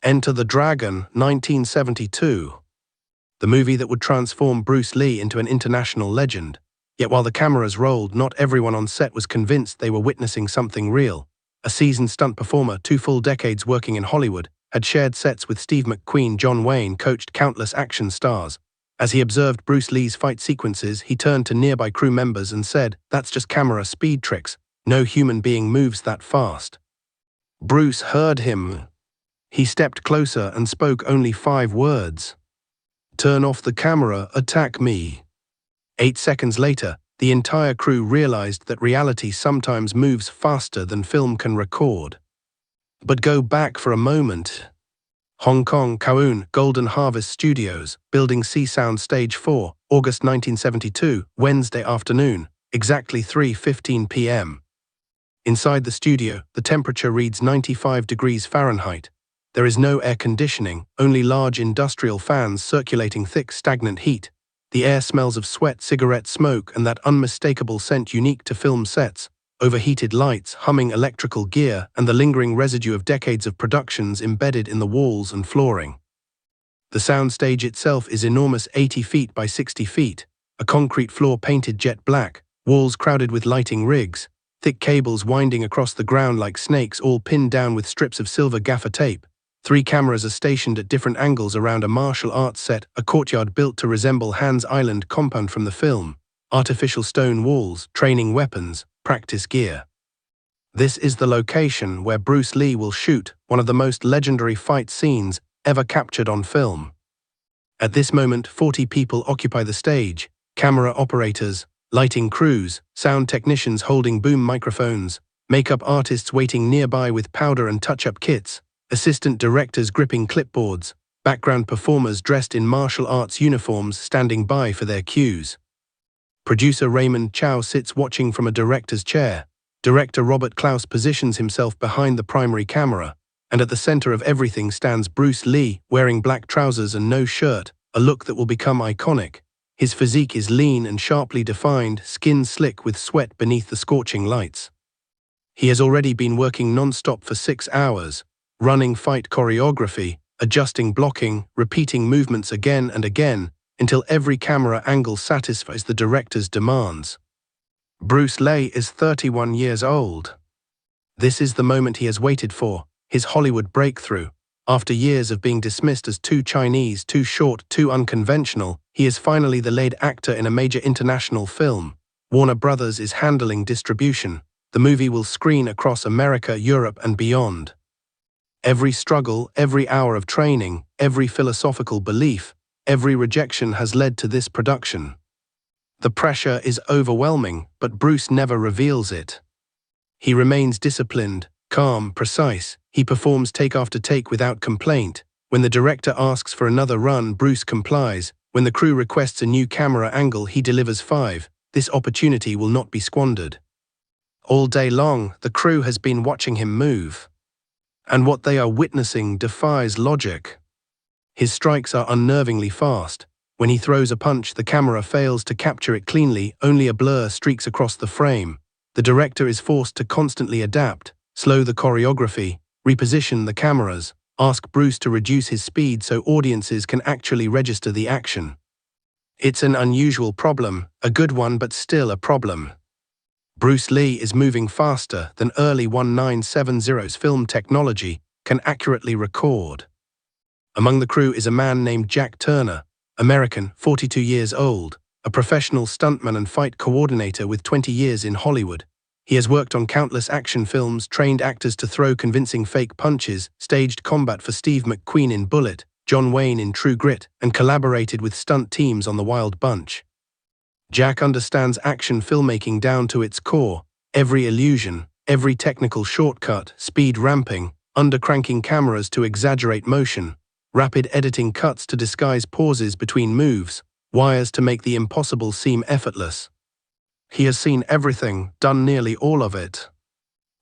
Enter the Dragon, 1972. The movie that would transform Bruce Lee into an international legend. Yet while the cameras rolled, not everyone on set was convinced they were witnessing something real. A seasoned stunt performer, 2 full decades working in Hollywood, had shared sets with Steve McQueen. John Wayne coached countless action stars. As he observed Bruce Lee's fight sequences, he turned to nearby crew members and said, "That's just camera speed tricks. No human being moves that fast." Bruce heard him. He stepped closer and spoke only 5 words. "Turn off the camera, attack me." 8 seconds later, the entire crew realized that reality sometimes moves faster than film can record. But go back for a moment. Hong Kong, Kowloon, Golden Harvest Studios, Building C Sound Stage 4, August 1972, Wednesday afternoon, exactly 3:15 p.m. Inside the studio, the temperature reads 95 degrees Fahrenheit. There is no air conditioning, only large industrial fans circulating thick, stagnant heat. The air smells of sweat, cigarette smoke, and that unmistakable scent unique to film sets. Overheated lights, humming electrical gear, and the lingering residue of decades of productions embedded in the walls and flooring. The soundstage itself is enormous, 80 feet by 60 feet, a concrete floor painted jet black, walls crowded with lighting rigs, thick cables winding across the ground like snakes, all pinned down with strips of silver gaffer tape. 3 cameras are stationed at different angles around a martial arts set, a courtyard built to resemble Hans Island compound from the film, artificial stone walls, training weapons, practice gear. This is the location where Bruce Lee will shoot one of the most legendary fight scenes ever captured on film. At this moment, 40 people occupy the stage: camera operators, lighting crews, sound technicians holding boom microphones, makeup artists waiting nearby with powder and touch-up kits, assistant directors gripping clipboards, background performers dressed in martial arts uniforms standing by for their cues. Producer Raymond Chow sits watching from a director's chair. Director Robert Klaus positions himself behind the primary camera, and at the center of everything stands Bruce Lee, wearing black trousers and no shirt, a look that will become iconic. His physique is lean and sharply defined, skin slick with sweat beneath the scorching lights. He has already been working non-stop for 6 hours, running fight choreography, adjusting blocking, repeating movements again and again, until every camera angle satisfies the director's demands. Bruce Lee is 31 years old. This is the moment he has waited for, his Hollywood breakthrough. After years of being dismissed as too Chinese, too short, too unconventional, he is finally the lead actor in a major international film. Warner Brothers is handling distribution. The movie will screen across America, Europe, and beyond. Every struggle, every hour of training, every philosophical belief, every rejection has led to this production. The pressure is overwhelming, but Bruce never reveals it. He remains disciplined, calm, precise. He performs take after take without complaint. When the director asks for another run, Bruce complies. When the crew requests a new camera angle, he delivers 5. This opportunity will not be squandered. All day long, the crew has been watching him move. And what they are witnessing defies logic. His strikes are unnervingly fast. When he throws a punch, the camera fails to capture it cleanly, only a blur streaks across the frame. The director is forced to constantly adapt, slow the choreography, reposition the cameras, ask Bruce to reduce his speed so audiences can actually register the action. It's an unusual problem, a good one but still a problem. Bruce Lee is moving faster than early 1970s film technology can accurately record. Among the crew is a man named Jack Turner, American, 42 years old, a professional stuntman and fight coordinator with 20 years in Hollywood. He has worked on countless action films, trained actors to throw convincing fake punches, staged combat for Steve McQueen in Bullet, John Wayne in True Grit, and collaborated with stunt teams on The Wild Bunch. Jack understands action filmmaking down to its core: every illusion, every technical shortcut, speed ramping, undercranking cameras to exaggerate motion, rapid editing cuts to disguise pauses between moves, wires to make the impossible seem effortless. He has seen everything, done nearly all of it.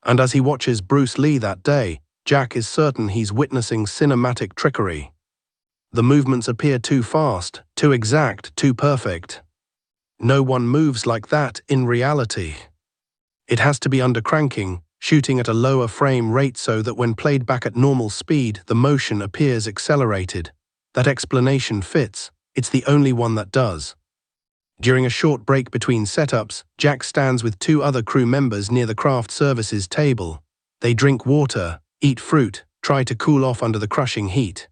And as he watches Bruce Lee that day, Jack is certain he's witnessing cinematic trickery. The movements appear too fast, too exact, too perfect. No one moves like that in reality. It has to be undercranking, shooting at a lower frame rate so that when played back at normal speed, the motion appears accelerated. That explanation fits. It's the only one that does. During a short break between setups, Jack stands with two other crew members near the craft services table. They drink water, eat fruit, try to cool off under the crushing heat.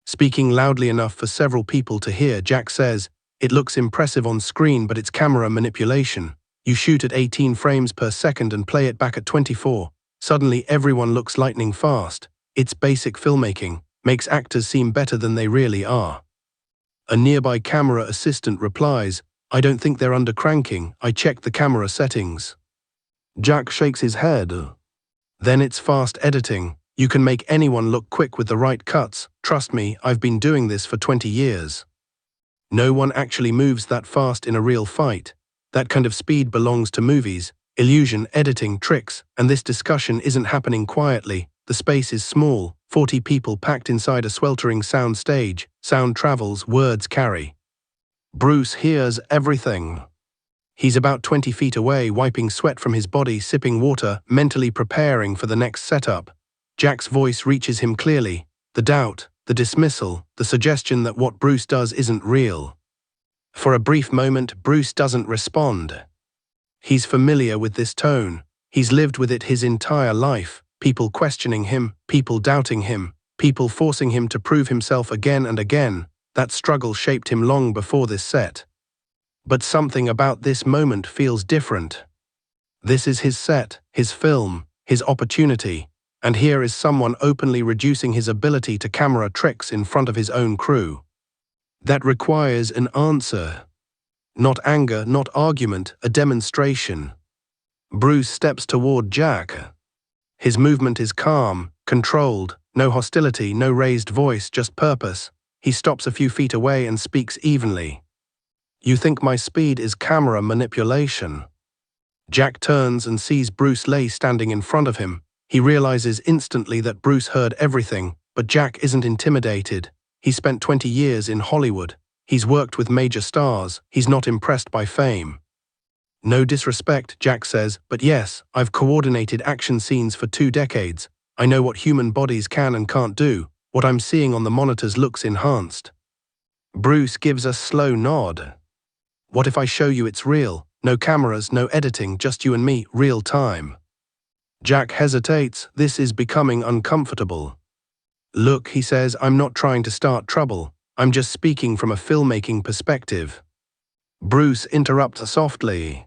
Speaking loudly enough for several people to hear, Jack says, "It looks impressive on screen, but it's camera manipulation. You shoot at 18 frames per second and play it back at 24. Suddenly everyone looks lightning fast. It's basic filmmaking, makes actors seem better than they really are." A nearby camera assistant replies, "I don't think they're undercranking. I checked the camera settings." Jack shakes his head. "Then it's fast editing. You can make anyone look quick with the right cuts. Trust me, I've been doing this for 20 years. No one actually moves that fast in a real fight. That kind of speed belongs to movies, illusion, editing, tricks, and this discussion isn't happening quietly. The space is small, 40 people packed inside a sweltering sound stage. Sound travels, words carry." Bruce hears everything. He's about 20 feet away, wiping sweat from his body, sipping water, mentally preparing for the next setup. Jack's voice reaches him clearly. The doubt, the dismissal, the suggestion that what Bruce does isn't real. For a brief moment, Bruce doesn't respond. He's familiar with this tone. He's lived with it his entire life. People questioning him, people doubting him, people forcing him to prove himself again and again. That struggle shaped him long before this set. But something about this moment feels different. This is his set, his film, his opportunity. And here is someone openly reducing his ability to camera tricks in front of his own crew. That requires an answer. Not anger, not argument, a demonstration. Bruce steps toward Jack. His movement is calm, controlled, no hostility, no raised voice, just purpose. He stops a few feet away and speaks evenly. "You think my speed is camera manipulation?" Jack turns and sees Bruce Lee standing in front of him. He realizes instantly that Bruce heard everything, but Jack isn't intimidated. He spent 20 years in Hollywood. He's worked with major stars. He's not impressed by fame. "No disrespect," Jack says, "but yes, I've coordinated action scenes for 2 decades. I know what human bodies can and can't do. What I'm seeing on the monitors looks enhanced." Bruce gives a slow nod. "What if I show you it's real? No cameras, no editing, just you and me, real time." Jack hesitates. This is becoming uncomfortable. "Look," he says, "I'm not trying to start trouble. I'm just speaking from a filmmaking perspective." Bruce interrupts softly.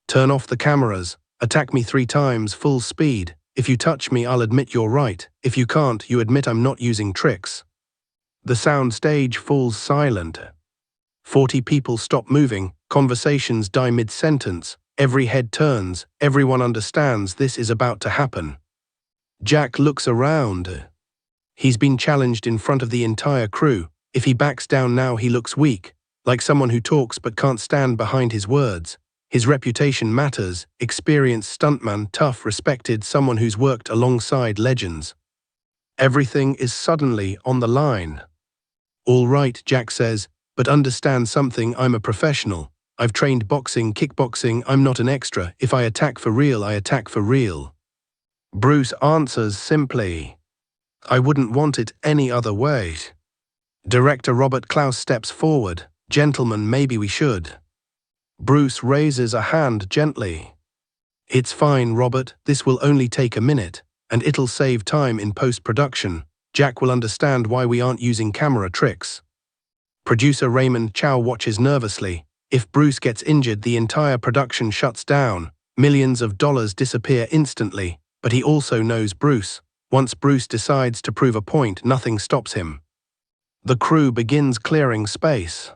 "Turn off the cameras. Attack me 3 times, full speed. If you touch me, I'll admit you're right. If you can't, you admit I'm not using tricks." The sound stage falls silent. 40 people stop moving. Conversations die mid-sentence. Every head turns. Everyone understands this is about to happen. Jack looks around. He's been challenged in front of the entire crew. If he backs down now, he looks weak, like someone who talks but can't stand behind his words. His reputation matters. Experienced stuntman, tough, respected, someone who's worked alongside legends. Everything is suddenly on the line. "All right," Jack says, "but understand something, I'm a professional. I've trained boxing, kickboxing, I'm not an extra. If I attack for real, I attack for real." Bruce answers simply, "I wouldn't want it any other way." Director Robert Klaus steps forward. "Gentlemen, maybe we should." Bruce raises a hand gently. "It's fine, Robert, this will only take a minute, and it'll save time in post-production. Jack will understand why we aren't using camera tricks." Producer Raymond Chow watches nervously. If Bruce gets injured, the entire production shuts down. Millions of dollars disappear instantly, but he also knows Bruce. Once Bruce decides to prove a point, nothing stops him. The crew begins clearing space.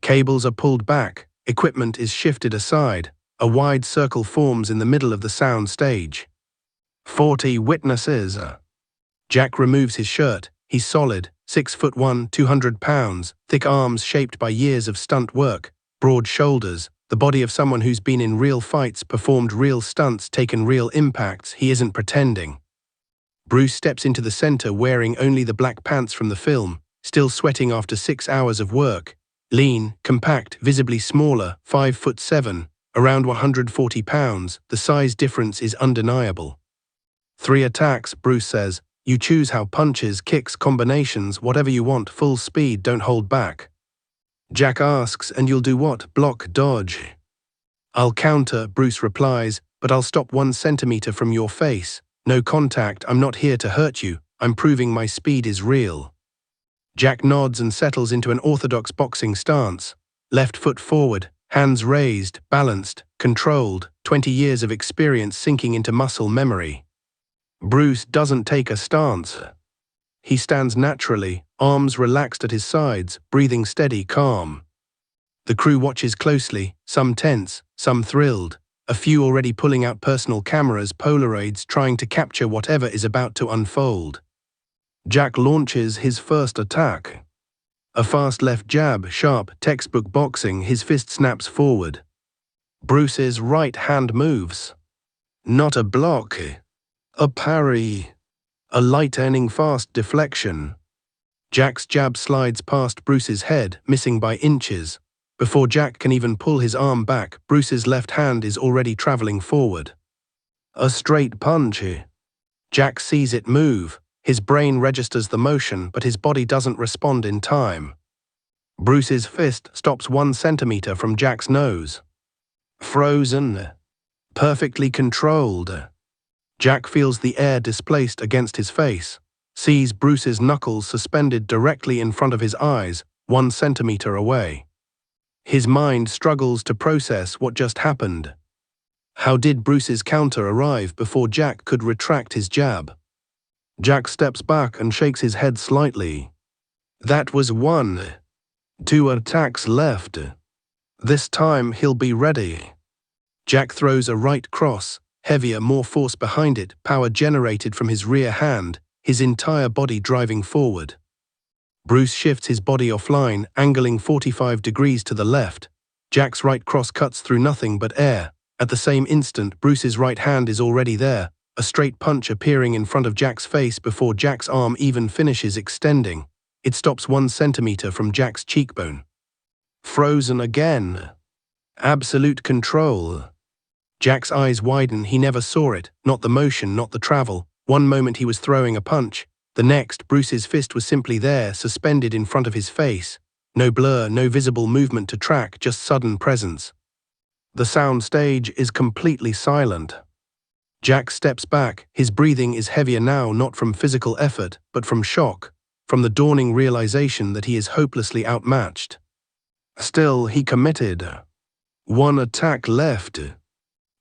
Cables are pulled back, equipment is shifted aside. A wide circle forms in the middle of the sound stage. 40 witnesses. Jack removes his shirt. He's solid, 6'1", 200 pounds, thick arms shaped by years of stunt work, broad shoulders, the body of someone who's been in real fights, performed real stunts, taken real impacts. He isn't pretending. Bruce steps into the center wearing only the black pants from the film, still sweating after 6 hours of work. Lean, compact, visibly smaller, 5'7", Around 140 pounds, the size difference is undeniable. 3 attacks, Bruce says. You choose how punches, kicks, combinations, whatever you want, full speed, don't hold back. Jack asks, and you'll do what? Block, dodge? I'll counter, Bruce replies, but I'll stop 1 centimeter from your face. No contact, I'm not here to hurt you, I'm proving my speed is real. Jack nods and settles into an orthodox boxing stance. Left foot forward, hands raised, balanced, controlled, 20 years of experience sinking into muscle memory. Bruce doesn't take a stance. He stands naturally, arms relaxed at his sides, breathing steady, calm. The crew watches closely, some tense, some thrilled, a few already pulling out personal cameras, Polaroids, trying to capture whatever is about to unfold. Jack launches his first attack. A fast left jab, sharp, textbook boxing, his fist snaps forward. Bruce's right hand moves. Not a block. A parry. A light-turning fast deflection. Jack's jab slides past Bruce's head, missing by inches. Before Jack can even pull his arm back, Bruce's left hand is already traveling forward. A straight punch. Jack sees it move. His brain registers the motion, but his body doesn't respond in time. Bruce's fist stops 1 centimeter from Jack's nose. Frozen. Perfectly controlled. Jack feels the air displaced against his face, sees Bruce's knuckles suspended directly in front of his eyes, 1 centimeter away. His mind struggles to process what just happened. How did Bruce's counter arrive before Jack could retract his jab? Jack steps back and shakes his head slightly. That was 1. 2 attacks left. This time he'll be ready. Jack throws a right cross, heavier, more force behind it, power generated from his rear hand, his entire body driving forward. Bruce shifts his body offline, angling 45 degrees to the left. Jack's right cross cuts through nothing but air. At the same instant, Bruce's right hand is already there, a straight punch appearing in front of Jack's face before Jack's arm even finishes extending. It stops 1 centimeter from Jack's cheekbone. Frozen again. Absolute control. Jack's eyes widen. He never saw it, not the motion, not the travel. One moment he was throwing a punch. The next, Bruce's fist was simply there, suspended in front of his face. No blur, no visible movement to track, just sudden presence. The sound stage is completely silent. Jack steps back. His breathing is heavier now, not from physical effort, but from shock, from the dawning realization that he is hopelessly outmatched. Still, he committed. 1 attack left.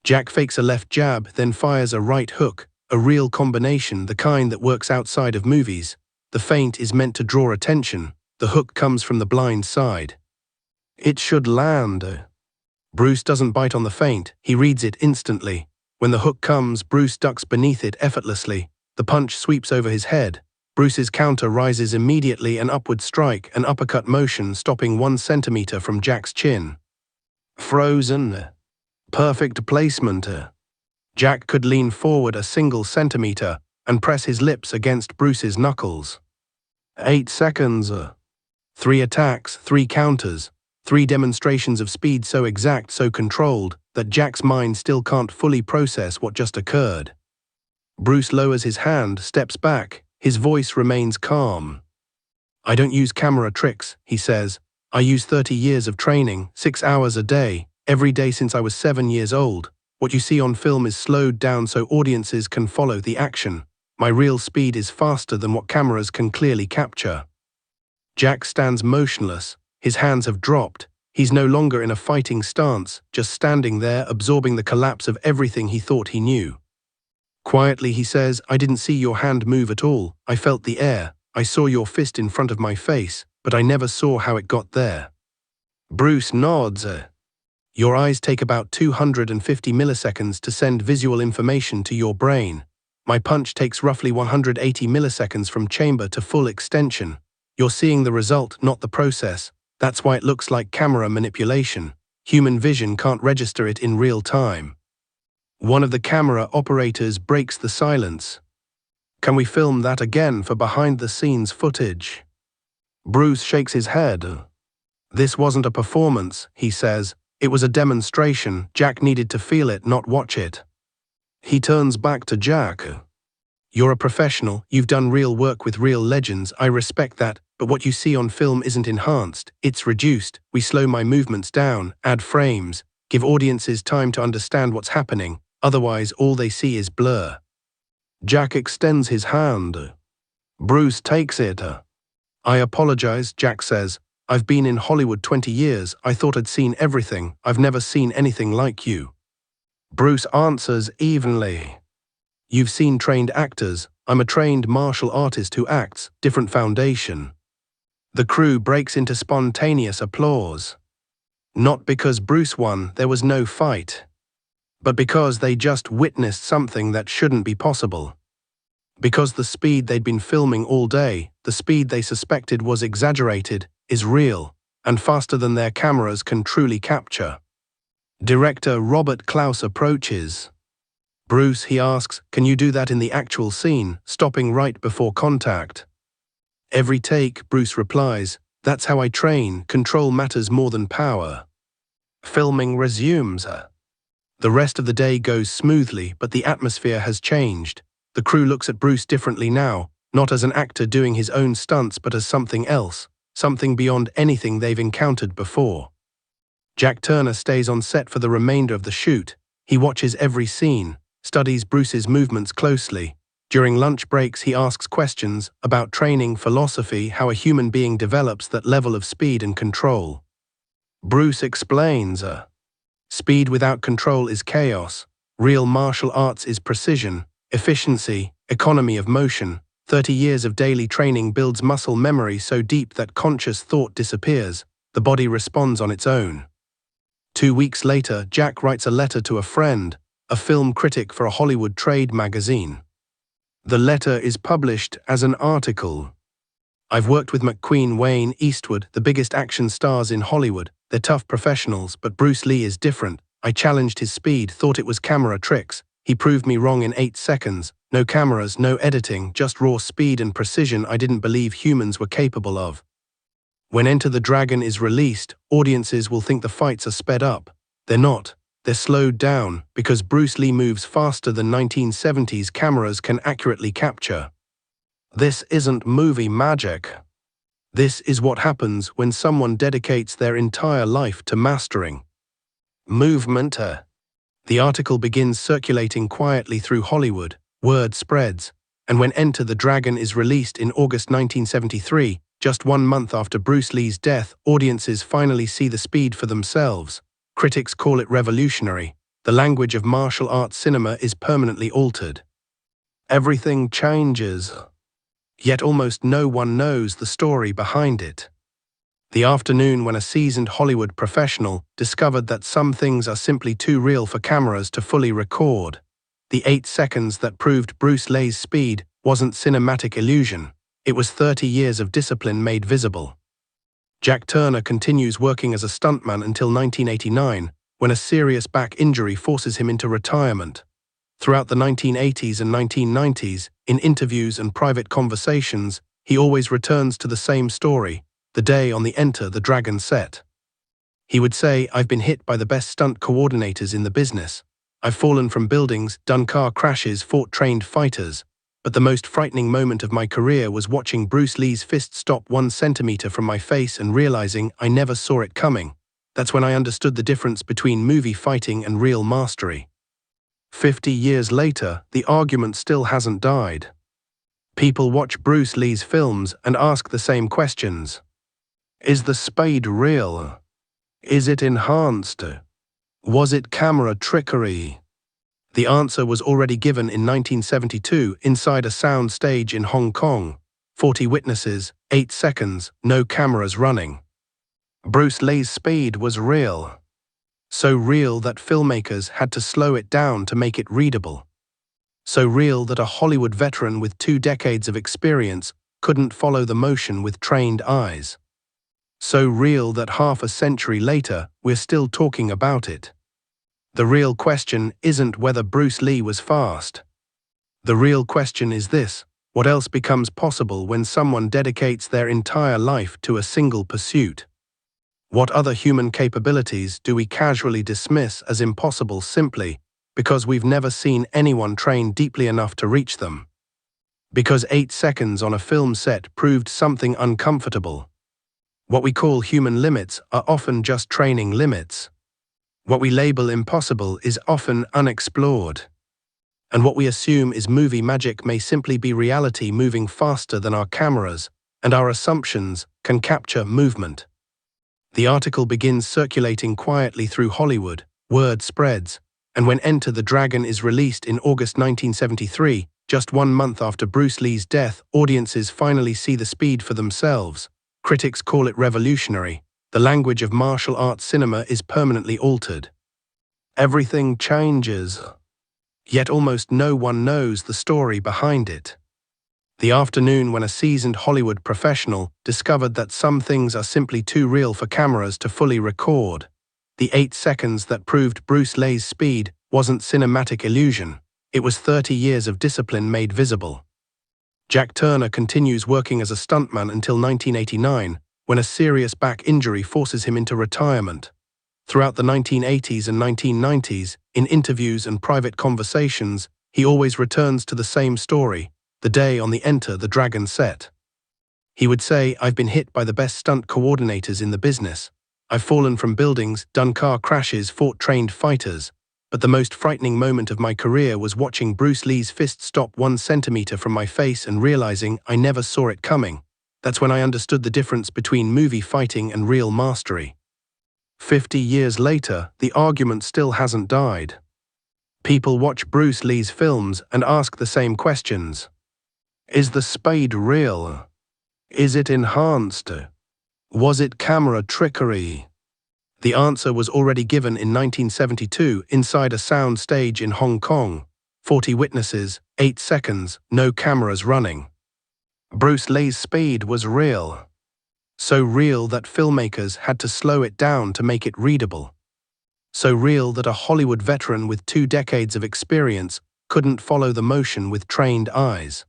Jack fakes a left jab, then fires a right hook, a real combination, the kind that works outside of movies. The feint is meant to draw attention. The hook comes from the blind side. It should land. Bruce doesn't bite on the feint, he reads it instantly. When the hook comes, Bruce ducks beneath it effortlessly. The punch sweeps over his head. Bruce's counter rises immediately, an upward strike, an uppercut motion stopping 1 centimeter from Jack's chin. Frozen. Perfect placement. Jack could lean forward a single centimeter and press his lips against Bruce's knuckles. 8 seconds. 3 attacks, 3 counters, 3 demonstrations of speed so exact, so controlled, that Jack's mind still can't fully process what just occurred. Bruce lowers his hand, steps back. His voice remains calm. I don't use camera tricks, he says. I use 30 years of training, 6 hours a day, every day since I was 7 years old. What you see on film is slowed down so audiences can follow the action. My real speed is faster than what cameras can clearly capture. Jack stands motionless. His hands have dropped. He's no longer in a fighting stance, just standing there, absorbing the collapse of everything he thought he knew. Quietly he says, I didn't see your hand move at all. I felt the air. I saw your fist in front of my face, but I never saw how it got there. Bruce nods. Your eyes take about 250 milliseconds to send visual information to your brain. My punch takes roughly 180 milliseconds from chamber to full extension. You're seeing the result, not the process. That's why it looks like camera manipulation. Human vision can't register it in real time. One of the camera operators breaks the silence. Can we film that again for behind-the-scenes footage? Bruce shakes his head. This wasn't a performance, he says. It was a demonstration. Jack needed to feel it, not watch it. He turns back to Jack. You're a professional, you've done real work with real legends, I respect that, but what you see on film isn't enhanced, it's reduced. We slow my movements down, add frames, give audiences time to understand what's happening, otherwise all they see is blur. Jack extends his hand. Bruce takes it. I apologize, Jack says. I've been in Hollywood 20 years, I thought I'd seen everything, I've never seen anything like you. Bruce answers evenly. You've seen trained actors, I'm a trained martial artist who acts, different foundation. The crew breaks into spontaneous applause. Not because Bruce won, there was no fight, but because they just witnessed something that shouldn't be possible. Because the speed they'd been filming all day, the speed they suspected was exaggerated, is real, and faster than their cameras can truly capture. Director Robert Klaus approaches. Bruce, he asks, can you do that in the actual scene, stopping right before contact? Every take, Bruce replies, that's how I train, control matters more than power. Filming resumes. The rest of the day goes smoothly, but the atmosphere has changed. The crew looks at Bruce differently now, not as an actor doing his own stunts but as something else, something beyond anything they've encountered before. Jack Turner stays on set for the remainder of the shoot. He watches every scene, studies Bruce's movements closely. During lunch breaks he asks questions about training, philosophy, how a human being develops that level of speed and control. Bruce explains, speed without control is chaos. Real martial arts is precision, efficiency, economy of motion. 30 years of daily training builds muscle memory so deep that conscious thought disappears. The body responds on its own. 2 weeks later, Jack writes a letter to a friend, a film critic for a Hollywood trade magazine. The letter is published as an article. I've worked with McQueen, Wayne, Eastwood, the biggest action stars in Hollywood. They're tough professionals, but Bruce Lee is different. I challenged his speed, thought it was camera tricks. He proved me wrong in 8 seconds. No cameras, no editing, just raw speed and precision I didn't believe humans were capable of. When Enter the Dragon is released, audiences will think the fights are sped up. They're not. They're slowed down, because Bruce Lee moves faster than 1970s cameras can accurately capture. This isn't movie magic. This is what happens when someone dedicates their entire life to mastering movement. The article begins circulating quietly through Hollywood, word spreads, and when Enter the Dragon is released in August 1973, just 1 month after Bruce Lee's death, audiences finally see the speed for themselves. Critics call it revolutionary. The language of martial arts cinema is permanently altered. Everything changes. Yet almost no one knows the story behind it. The afternoon when a seasoned Hollywood professional discovered that some things are simply too real for cameras to fully record. The 8 seconds that proved Bruce Lee's speed wasn't cinematic illusion. It was 30 years of discipline made visible. Jack Turner continues working as a stuntman until 1989, when a serious back injury forces him into retirement. Throughout the 1980s and 1990s, in interviews and private conversations, he always returns to the same story, the day on the Enter the Dragon set. He would say, I've been hit by the best stunt coordinators in the business. I've fallen from buildings, done car crashes, fought trained fighters. But the most frightening moment of my career was watching Bruce Lee's fist stop 1 centimeter from my face and realizing I never saw it coming. That's when I understood the difference between movie fighting and real mastery. 50 years later, the argument still hasn't died. People watch Bruce Lee's films and ask the same questions. Is the speed real? Is it enhanced? Was it camera trickery? The answer was already given in 1972 inside a sound stage in Hong Kong. 40 witnesses, 8 seconds, no cameras running. Bruce Lee's speed was real. So real that filmmakers had to slow it down to make it readable. So real that a Hollywood veteran with 2 decades of experience couldn't follow the motion with trained eyes. So real that half a century later, we're still talking about it. The real question isn't whether Bruce Lee was fast. The real question is this: what else becomes possible when someone dedicates their entire life to a single pursuit? What other human capabilities do we casually dismiss as impossible simply because we've never seen anyone train deeply enough to reach them? Because 8 seconds on a film set proved something uncomfortable. What we call human limits are often just training limits. What we label impossible is often unexplored. And what we assume is movie magic may simply be reality moving faster than our cameras, and our assumptions can capture movement. The article begins circulating quietly through Hollywood, word spreads, and when Enter the Dragon is released in August 1973, just 1 month after Bruce Lee's death, audiences finally see the speed for themselves. Critics call it revolutionary. The language of martial arts cinema is permanently altered. Everything changes. Yet almost no one knows the story behind it. The afternoon when a seasoned Hollywood professional discovered that some things are simply too real for cameras to fully record. The 8 seconds that proved Bruce Lee's speed wasn't cinematic illusion. It was 30 years of discipline made visible. Jack Turner continues working as a stuntman until 1989, when a serious back injury forces him into retirement. Throughout the 1980s and 1990s, in interviews and private conversations, he always returns to the same story, the day on the Enter the Dragon set. He would say, "I've been hit by the best stunt coordinators in the business. I've fallen from buildings, done car crashes, fought trained fighters. But the most frightening moment of my career was watching Bruce Lee's fist stop 1 centimeter from my face and realizing I never saw it coming. That's when I understood the difference between movie fighting and real mastery." 50 years later, the argument still hasn't died. People watch Bruce Lee's films and ask the same questions. Is the speed real? Is it enhanced? Was it camera trickery? The answer was already given in 1972 inside a sound stage in Hong Kong. 40 witnesses, 8 seconds, no cameras running. Bruce Lee's speed was real. So real that filmmakers had to slow it down to make it readable. So real that a Hollywood veteran with 2 decades of experience couldn't follow the motion with trained eyes.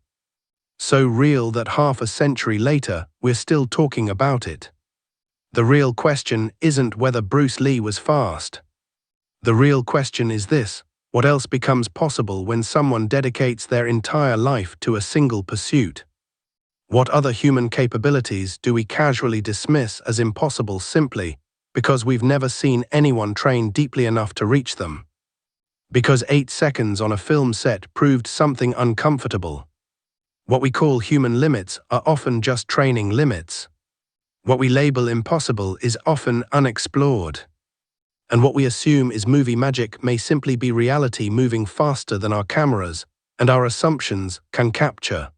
So real that half a century later, we're still talking about it. The real question isn't whether Bruce Lee was fast. The real question is this: what else becomes possible when someone dedicates their entire life to a single pursuit? What other human capabilities do we casually dismiss as impossible simply because we've never seen anyone train deeply enough to reach them? Because 8 seconds on a film set proved something uncomfortable. What we call human limits are often just training limits. What we label impossible is often unexplored. And what we assume is movie magic may simply be reality moving faster than our cameras, and our assumptions can capture.